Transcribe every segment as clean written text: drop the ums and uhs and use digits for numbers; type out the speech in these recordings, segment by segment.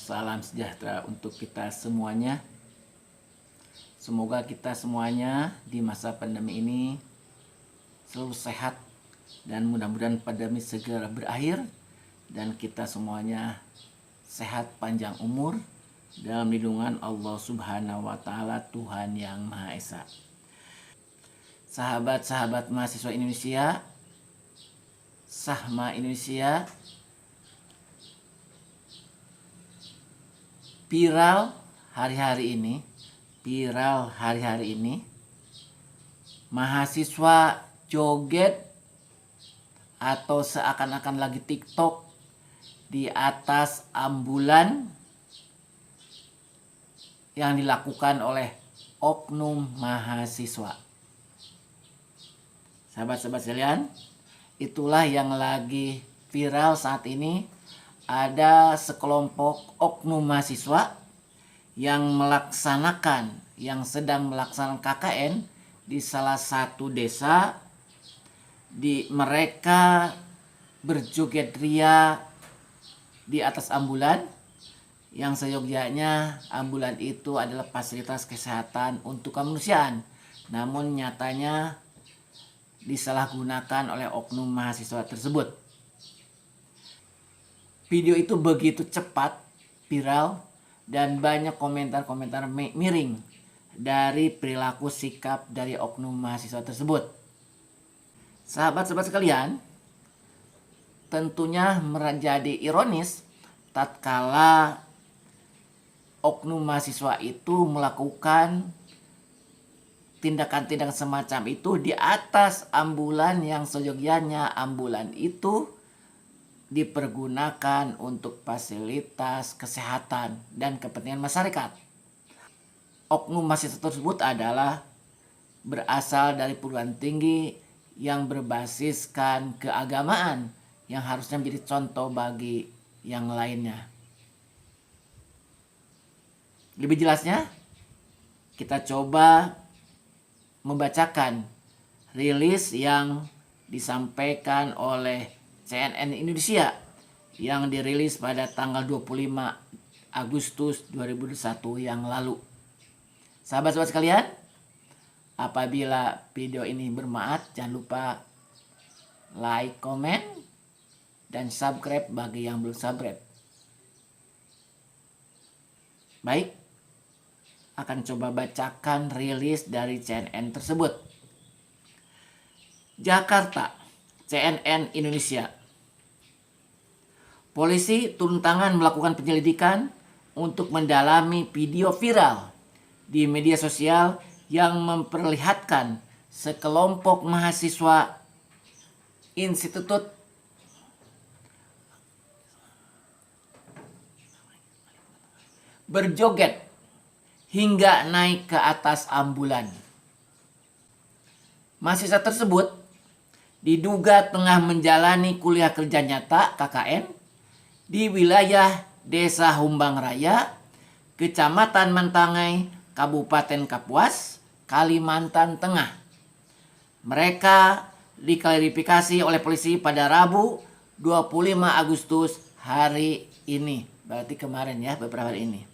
salam sejahtera untuk kita semuanya. Semoga kita semuanya di masa pandemi ini selalu sehat dan mudah-mudahan pandemi segera berakhir dan kita semuanya sehat panjang umur dalam lindungan Allah Subhanahu wa Ta'ala, Tuhan yang Maha Esa. Sahabat-sahabat mahasiswa Indonesia, Sahma Indonesia, viral hari-hari ini mahasiswa joget atau seakan-akan lagi TikTok di atas ambulan yang dilakukan oleh oknum mahasiswa. Sahabat-sahabat sekalian, itulah yang lagi viral saat ini. Ada sekelompok oknum mahasiswa yang sedang melaksanakan KKN di salah satu desa. Mereka berjoget ria di atas ambulan, yang seyogyanya ambulan itu adalah fasilitas kesehatan untuk kemanusiaan, namun nyatanya disalahgunakan oleh oknum mahasiswa tersebut. Video itu begitu cepat viral dan banyak komentar-komentar miring dari perilaku sikap dari oknum mahasiswa tersebut. Sahabat-sahabat sekalian, tentunya menjadi ironis tatkala oknum mahasiswa itu melakukan tindakan-tindakan semacam itu di atas ambulan yang seyogyanya ambulan itu dipergunakan untuk fasilitas kesehatan dan kepentingan masyarakat. Oknum mahasiswa tersebut adalah berasal dari perguruan tinggi yang berbasiskan keagamaan yang harusnya menjadi contoh bagi yang lainnya. Lebih jelasnya, kita coba membacakan rilis yang disampaikan oleh CNN Indonesia yang dirilis pada tanggal 25 Agustus 2021 yang lalu. Sahabat-sahabat sekalian, apabila video ini bermanfaat, jangan lupa like, komen, dan subscribe bagi yang belum subscribe. Baik, akan coba bacakan rilis dari CNN tersebut. Jakarta, CNN Indonesia. Polisi turun tangan melakukan penyelidikan untuk mendalami video viral di media sosial yang memperlihatkan sekelompok mahasiswa Institut berjoget hingga naik ke atas ambulan. Mahasiswa tersebut diduga tengah menjalani kuliah kerja nyata KKN di wilayah Desa Humbang Raya, Kecamatan Mantangai, Kabupaten Kapuas, Kalimantan Tengah. Mereka diklarifikasi oleh polisi pada Rabu 25 Agustus hari ini. Berarti kemarin ya, beberapa hari ini.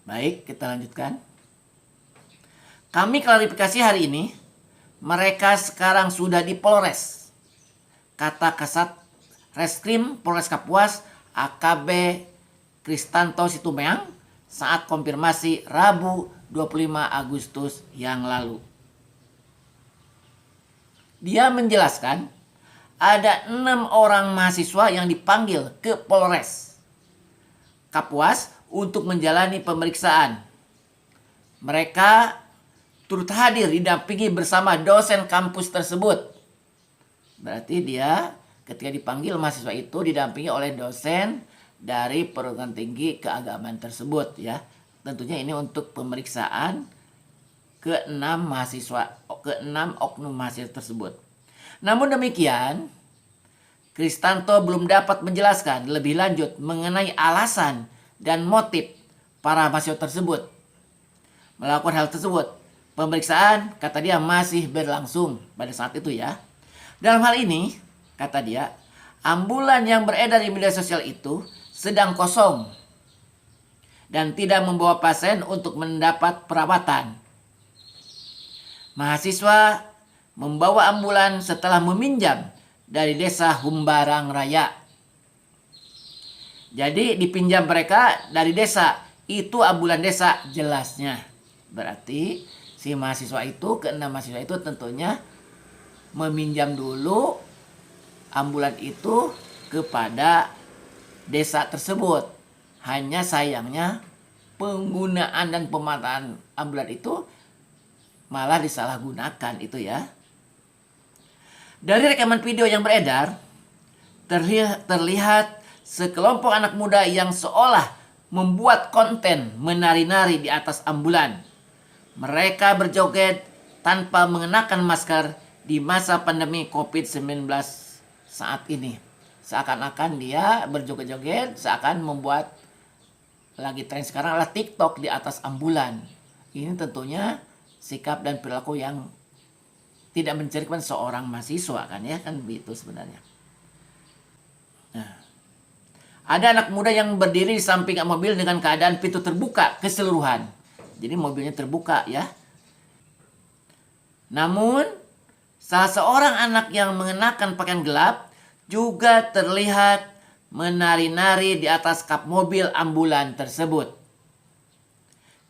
Baik, kita lanjutkan. Kami klarifikasi hari ini, mereka sekarang sudah di Polres. Kata Kasat Reskrim Polres Kapuas AKB Kristanto Situmeang saat konfirmasi Rabu 25 Agustus yang lalu. Dia menjelaskan ada 6 orang mahasiswa yang dipanggil ke Polres Kapuas untuk menjalani pemeriksaan. Mereka turut hadir didampingi bersama dosen kampus tersebut. Berarti dia ketika dipanggil mahasiswa itu didampingi oleh dosen dari perguruan tinggi keagamaan tersebut ya. Tentunya ini untuk pemeriksaan ke-6 oknum mahasiswa tersebut. Namun demikian, Kristanto belum dapat menjelaskan lebih lanjut mengenai alasan dan motif para mahasiswa tersebut melakukan hal tersebut. Pemeriksaan, kata dia, masih berlangsung pada saat itu ya. Dalam hal ini, kata dia, Ambulan yang beredar di media sosial itu sedang kosong dan tidak membawa pasien untuk mendapat perawatan. Mahasiswa membawa ambulan setelah meminjam dari desa Humbarang Raya. Jadi dipinjam mereka dari desa, itu ambulan desa jelasnya. Berarti si mahasiswa itu, keenam mahasiswa itu tentunya meminjam dulu ambulan itu kepada desa tersebut. Hanya sayangnya penggunaan dan pemanfaatan ambulan itu malah disalahgunakan itu ya. Dari rekaman video yang beredar, terlihat sekelompok anak muda yang seolah membuat konten menari-nari di atas ambulan. Mereka berjoget tanpa mengenakan masker di masa pandemi COVID-19 saat ini. Seakan-akan dia berjoget-joget, seakan membuat, lagi tren sekarang adalah TikTok di atas ambulan. Ini tentunya sikap dan perilaku yang tidak mencerminkan seorang mahasiswa kan ya, kan begitu sebenarnya. Nah, ada anak muda yang berdiri di samping mobil dengan keadaan pintu terbuka keseluruhan. Jadi mobilnya terbuka ya. Namun salah seorang anak yang mengenakan pakaian gelap juga terlihat menari-nari di atas kap mobil ambulan tersebut.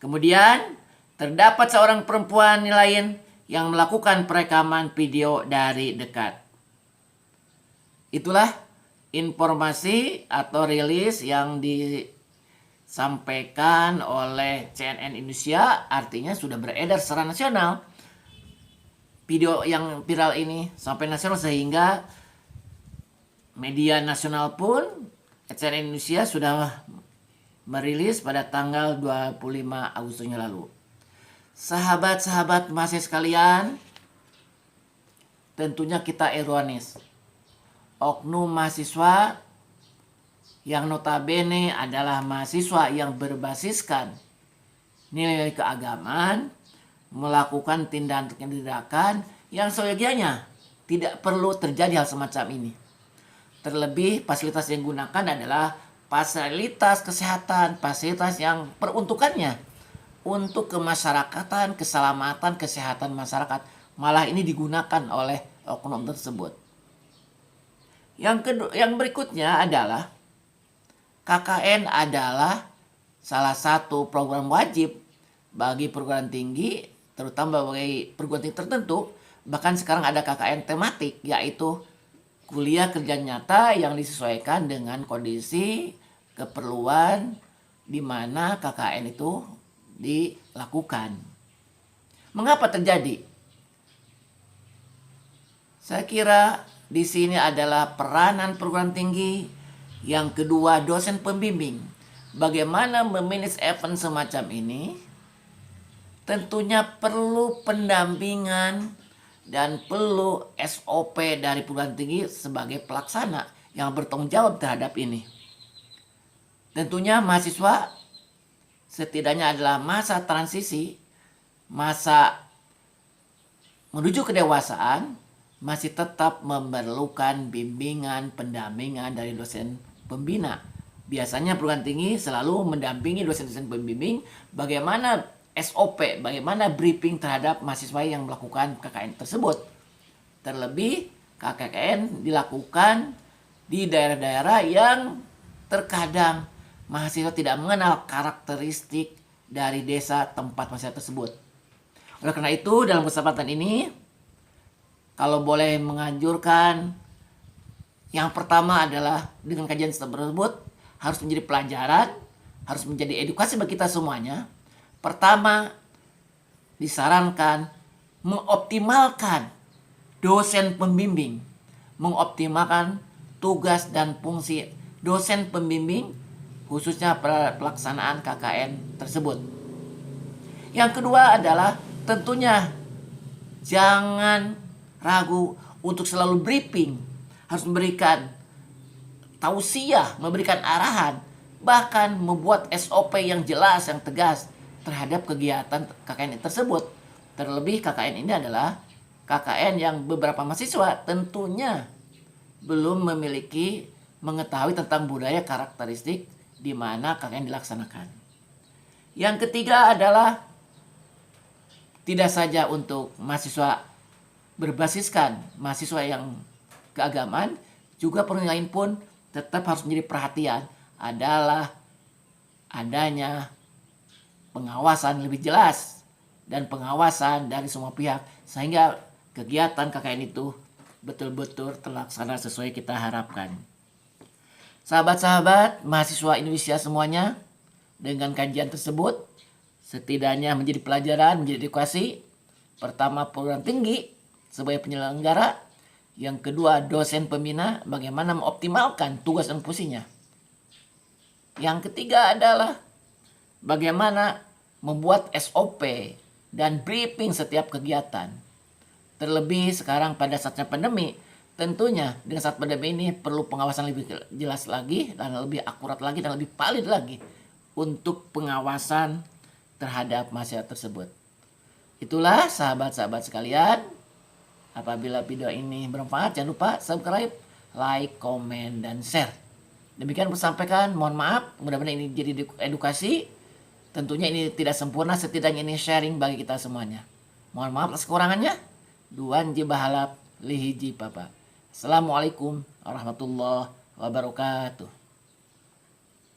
Kemudian terdapat seorang perempuan lain yang melakukan perekaman video dari dekat. Itulah informasi atau rilis yang disampaikan oleh CNN Indonesia, artinya sudah beredar secara nasional. Video yang viral ini sampai nasional sehingga media nasional pun CNN Indonesia sudah merilis pada tanggal 25 Agustus yang lalu. Sahabat-sahabat mahasiswa sekalian, tentunya kita ironis. Oknum mahasiswa yang notabene adalah mahasiswa yang berbasiskan nilai keagamaan melakukan tindakan yang seyogianya tidak perlu terjadi hal semacam ini. Terlebih fasilitas yang digunakan adalah fasilitas kesehatan, fasilitas yang peruntukannya untuk kemasyarakatan, keselamatan, kesehatan masyarakat. Malah ini digunakan oleh oknum tersebut. Yang berikutnya adalah KKN adalah salah satu program wajib bagi perguruan tinggi, terutama bagi perguruan tinggi tertentu. Bahkan sekarang ada KKN tematik, yaitu kuliah kerja nyata yang disesuaikan dengan kondisi keperluan di mana KKN itu dilakukan. Mengapa terjadi? Saya kira di sini adalah peranan perguruan tinggi, yang kedua dosen pembimbing. Bagaimana memanage event semacam ini? Tentunya perlu pendampingan dan perlu SOP dari perguruan tinggi sebagai pelaksana yang bertanggung jawab terhadap ini. Tentunya mahasiswa setidaknya adalah masa transisi, masa menuju kedewasaan, masih tetap memerlukan bimbingan, pendampingan dari dosen pembina. Biasanya perguruan tinggi selalu mendampingi dosen-dosen pembimbing bagaimana SOP, bagaimana briefing terhadap mahasiswa yang melakukan KKN tersebut. Terlebih KKN dilakukan di daerah-daerah yang terkadang mahasiswa tidak mengenal karakteristik dari desa tempat mahasiswa tersebut. Oleh karena itu, dalam kesempatan ini, kalau boleh menganjurkan, yang pertama adalah dengan kajian tersebut harus menjadi pelajaran, harus menjadi edukasi bagi kita semuanya. Pertama, disarankan mengoptimalkan dosen pembimbing, mengoptimalkan tugas dan fungsi dosen pembimbing khususnya pada pelaksanaan KKN tersebut. Yang kedua adalah tentunya jangan ragu untuk selalu briefing, harus memberikan tausiah, memberikan arahan, bahkan membuat SOP yang jelas, yang tegas terhadap kegiatan KKN tersebut. Terlebih KKN ini adalah KKN yang beberapa mahasiswa tentunya belum memiliki mengetahui tentang budaya karakteristik di mana KKN dilaksanakan. Yang ketiga adalah tidak saja untuk mahasiswa berbasiskan mahasiswa yang keagamaan, juga yang lain pun tetap harus menjadi perhatian adalah adanya pengawasan lebih jelas dan pengawasan dari semua pihak sehingga kegiatan KKN itu betul-betul terlaksana sesuai kita harapkan. Sahabat-sahabat mahasiswa Indonesia semuanya, dengan kajian tersebut setidaknya menjadi pelajaran, menjadi edukasi. Pertama, perguruan tinggi sebagai penyelenggara. Yang kedua, dosen pembina bagaimana mengoptimalkan tugas dan fungsinya. Yang ketiga adalah bagaimana membuat SOP dan briefing setiap kegiatan. Terlebih sekarang pada saatnya pandemi, tentunya dengan saat pandemi ini perlu pengawasan lebih jelas lagi dan lebih akurat lagi dan lebih valid lagi untuk pengawasan terhadap masyarakat tersebut. Itulah sahabat-sahabat sekalian. Apabila video ini bermanfaat, jangan lupa subscribe, like, komen, dan share. Demikian bersampaikan, mohon maaf, mudah-mudahan ini jadi edukasi. Tentunya ini tidak sempurna, setidaknya ini sharing bagi kita semuanya. Mohon maaf atas kekurangannya. Duan jibahalap lihiji papa. Assalamualaikum warahmatullahi wabarakatuh.